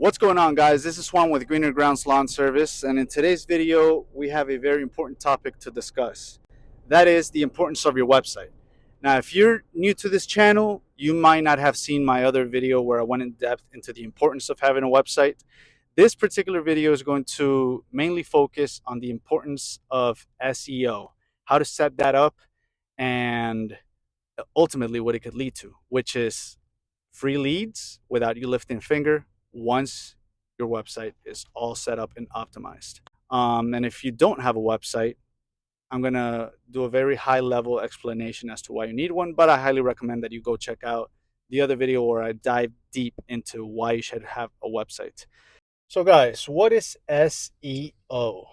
What's going on, guys? This is Juan with Greener Grounds Lawn Service, and in today's video we have a very important topic to discuss. That is the importance of your website. Now, if you're new to this channel, you might not have seen my other video where I went in depth into the importance of having a website. This particular video is going to mainly focus on the importance of SEO, how to set that up, and ultimately what it could lead to, which is free leads without you lifting a finger once your website is all set up and optimized. And if you don't have a website, I'm going to do a very high level explanation as to why you need one, but I highly recommend that you go check out the other video where I dive deep into why you should have a website. So, guys, what is SEO?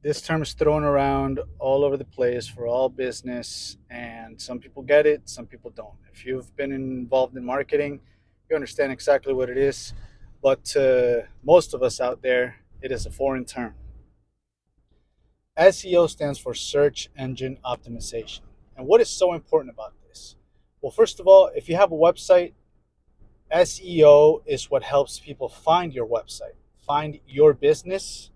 This term is thrown around all over the place for all business, and some people get it, some people don't. If you've been involved in marketing, you understand exactly what it is, but to most of us out there, it is a foreign term. SEO stands for search engine optimization. And what is so important about this? Well, first of all, if you have a website, SEO is what helps people find your website, find your business,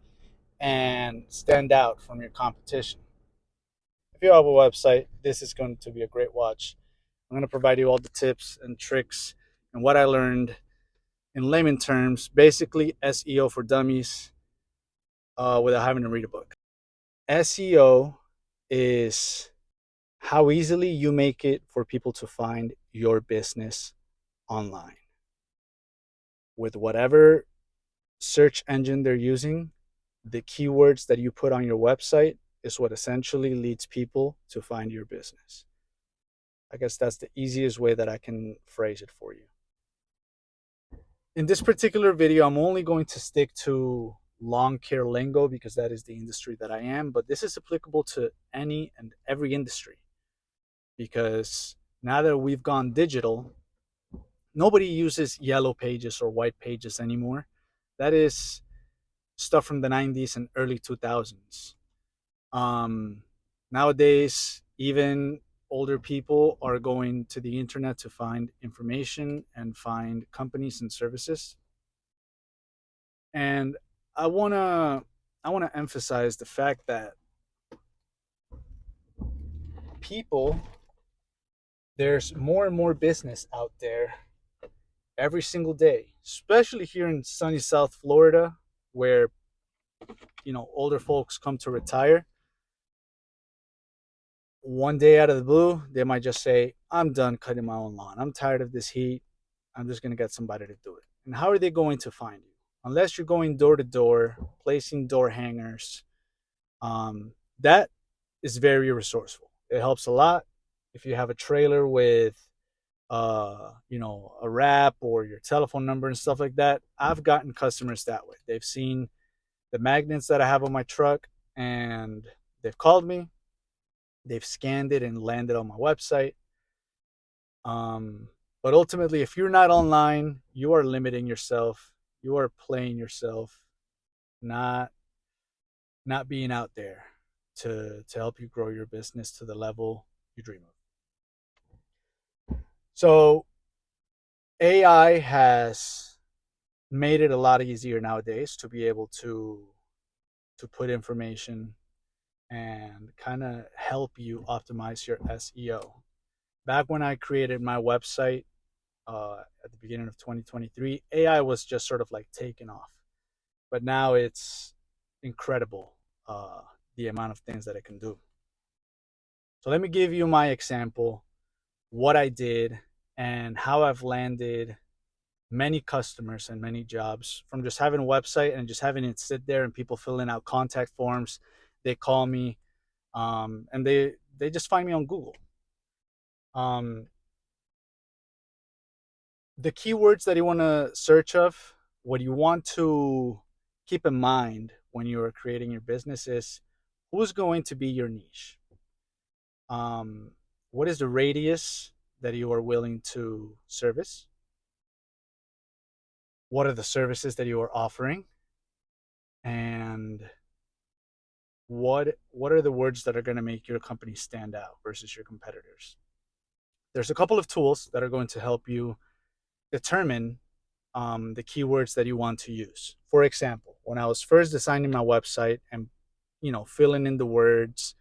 and stand out from your competition. If you have a website, this is going to be a great watch. I'm going to provide you all the tips and tricks and what I learned in layman terms, basically SEO for dummies, without having to read a book. SEO is how easily you make it for people to find your business online. With whatever search engine they're using, the keywords that you put on your website is what essentially leads people to find your business. I guess that's the easiest way that I can phrase it for you. In this particular video, I'm only going to stick to lawn care lingo because that is the industry that I am, but this is applicable to any and every industry because now that we've gone digital, nobody uses yellow pages or white pages anymore. That is stuff from the 90s and early 2000s. Nowadays, even older people are going to the internet to find information and find companies and services. And I want to emphasize the fact that people, there's more and more business out there every single day, especially here in sunny South Florida where older folks come to retire. One day out of the blue, they might just say, I'm done cutting my own lawn. I'm tired of this heat. I'm just going to get somebody to do it. And how are they going to find you? Unless you're going door to door, placing door hangers. That is very resourceful. It helps a lot if you have a trailer with, a wrap or your telephone number and stuff like that. I've gotten customers that way. They've seen the magnets that I have on my truck and they've called me. They've scanned it and landed on my website. But ultimately, if you're not online, you are limiting yourself. You are playing yourself, not being out there to help you grow your business to the level you dream of. So AI has made it a lot easier nowadays to be able to put information and kind of help you optimize your SEO. Back when I created my website at the beginning of 2023, AI was just sort of like taking off. But now it's incredible, the amount of things that it can do. So let me give you my example, what I did, and how I've landed many customers and many jobs from just having a website and just having it sit there and people filling out contact forms. They call me, and they just find me on Google. The keywords that you want to search of, what you want to keep in mind when you are creating your business is who's going to be your niche. What is the radius that you are willing to service? What are the services that you are offering? And what are the words that are going to make your company stand out versus your competitors? There's a couple of tools that are going to help you determine the keywords that you want to use. For example, when I was first designing my website and filling in the words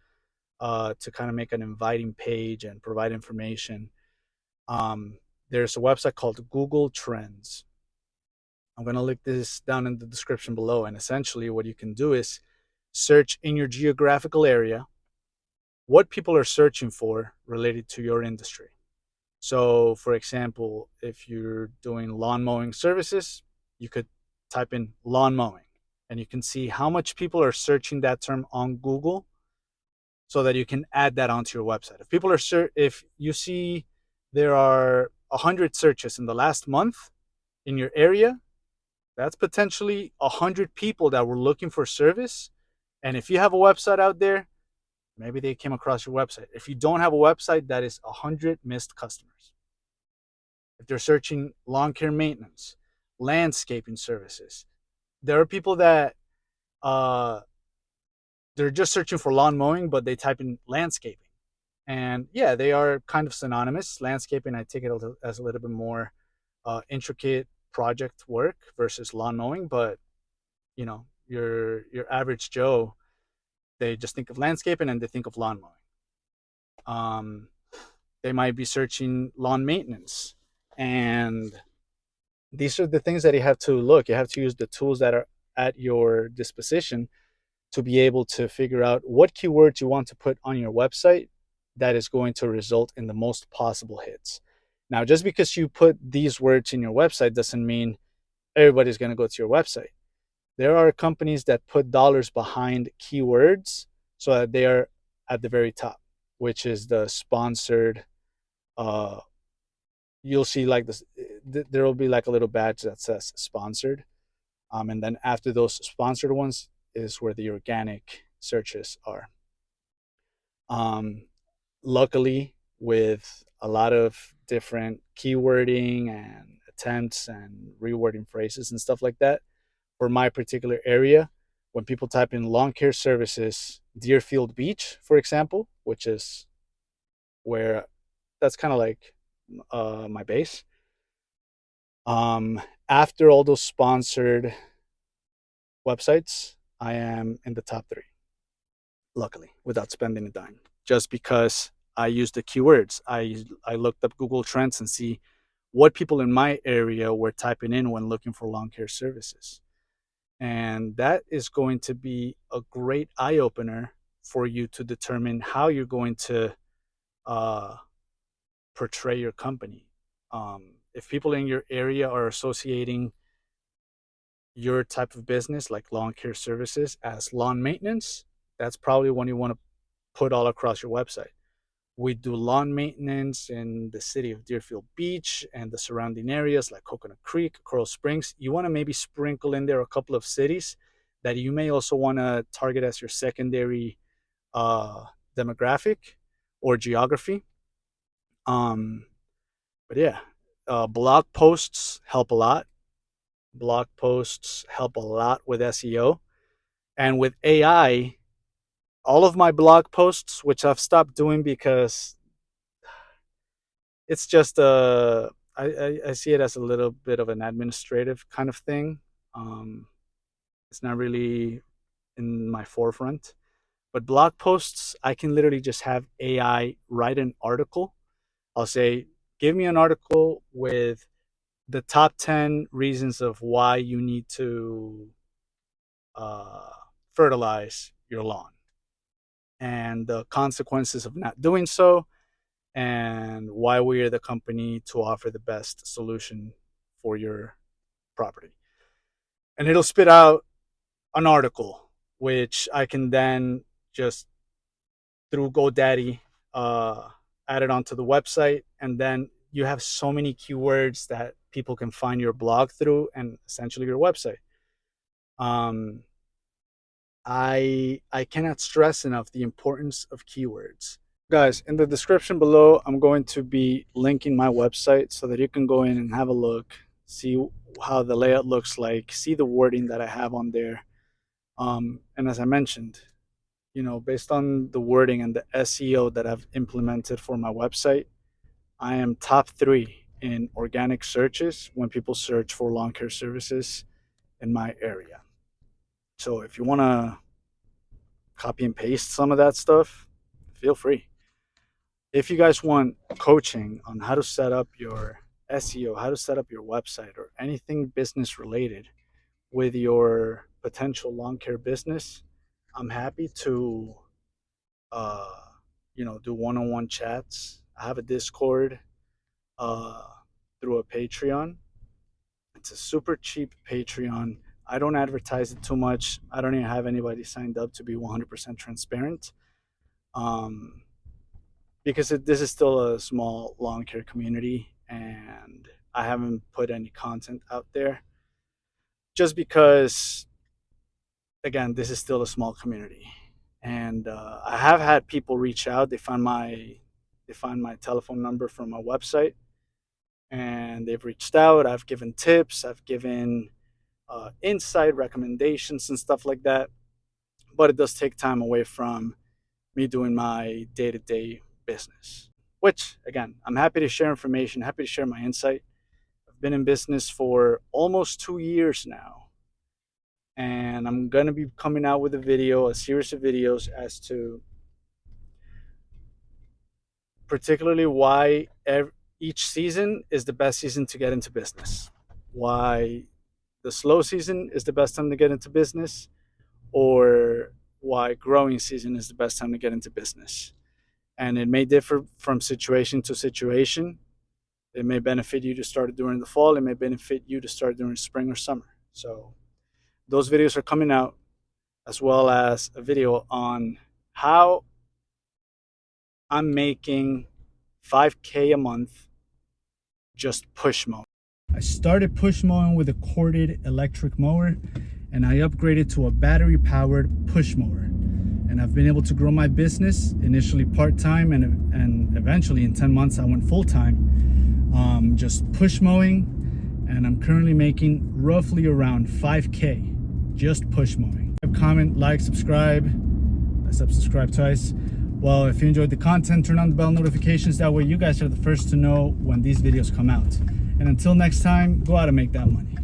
to kind of make an inviting page and provide information, um, there's a website called Google Trends. I'm going to link this down in the description below. And essentially, what you can do is search in your geographical area what people are searching for related to your industry. So, for example, if you're doing lawn mowing services, you could type in lawn mowing and you can see how much people are searching that term on Google so that you can add that onto your website. If you see there are 100 searches in the last month in your area, that's potentially 100 people that were looking for service. And if you have a website out there, maybe they came across your website. If you don't have a website, that is 100 missed customers. If they're searching lawn care maintenance, landscaping services, there are people that uh, they're just searching for lawn mowing, but they type in landscaping. And yeah, they are kind of synonymous. Landscaping, I take it as a little bit more intricate project work versus lawn mowing, but your average Joe, they just think of landscaping and they think of lawn mowing. Um, they might be searching lawn maintenance, and these are the things that you have to look. You have to use the tools that are at your disposition to be able to figure out what keywords you want to put on your website that is going to result in the most possible hits. Now, just because you put these words in your website doesn't mean everybody's going to go to your website. There are companies that put dollars behind keywords so that they are at the very top, which is the sponsored. Uh, you'll see like this, there will be like a little badge that says sponsored. And then after those sponsored ones is where the organic searches are. Um, Luckily, with a lot of different keywording and attempts and rewording phrases and stuff like that, for my particular area, when people type in lawn care services, Deerfield Beach, for example, which is where that's kind of like my base. After all those sponsored websites, I am in the top three, luckily, without spending a dime, just because I used the keywords. I looked up Google Trends and see what people in my area were typing in when looking for lawn care services. And that is going to be a great eye opener for you to determine how you're going to uh, portray your company. If people in your area are associating your type of business, like lawn care services, as lawn maintenance, that's probably one you want to put all across your website. We do lawn maintenance in the city of Deerfield Beach and the surrounding areas like Coconut Creek, Coral Springs. You want to maybe sprinkle in there a couple of cities that you may also want to target as your secondary uh, demographic or geography. Um, but yeah, blog posts help a lot. Blog posts help a lot with SEO. And with AI, all of my blog posts, which I've stopped doing because it's just I see it as a little bit of an administrative kind of thing. Um, it's not really in my forefront. But blog posts, I can literally just have AI write an article. I'll say, give me an article with the top 10 reasons of why you need to uh, fertilize your lawn and the consequences of not doing so, and why we are the company to offer the best solution for your property. And it'll spit out an article, which I can then just through GoDaddy uh, add it onto the website. And then you have so many keywords that people can find your blog through and essentially your website. Um, I cannot stress enough the importance of keywords. Guys, in the description below, I'm going to be linking my website so that you can go in and have a look, see how the layout looks like, see the wording that I have on there. And as I mentioned, based on the wording and the SEO that I've implemented for my website, I am top three in organic searches when people search for lawn care services in my area. So if you want to copy and paste some of that stuff, feel free. If you guys want coaching on how to set up your SEO, how to set up your website, or anything business related with your potential lawn care business, I'm happy to, uh, do one-on-one chats. I have a Discord uh, through a Patreon. It's a super cheap Patreon. I don't advertise it too much. I don't even have anybody signed up, to be 100% transparent. Um, because this is still a small lawn care community, and I haven't put any content out there just because, again, this is still a small community. And I have had people reach out. They find my telephone number from my website, and they've reached out. I've given tips. I've given insight, recommendations, and stuff like that. But it does take time away from me doing my day-to-day business, which, again, I'm happy to share information, happy to share my insight. I've been in business for almost 2 years now, and I'm going to be coming out with a series of videos as to particularly why each season is the best season to get into business, why the slow season is the best time to get into business, or why growing season is the best time to get into business. And it may differ from situation to situation. It may benefit you to start during the fall. It may benefit you to start during spring or summer. So those videos are coming out, as well as a video on how I'm making $5K a month just push mowing. I started push mowing with a corded electric mower, and I upgraded to a battery powered push mower. And I've been able to grow my business, initially part-time, and eventually in 10 months I went full-time, just push mowing. And I'm currently making roughly around 5K just push mowing. Comment, like, subscribe. I said subscribe twice. Well, if you enjoyed the content, turn on the bell notifications. That way you guys are the first to know when these videos come out. And until next time, go out and make that money.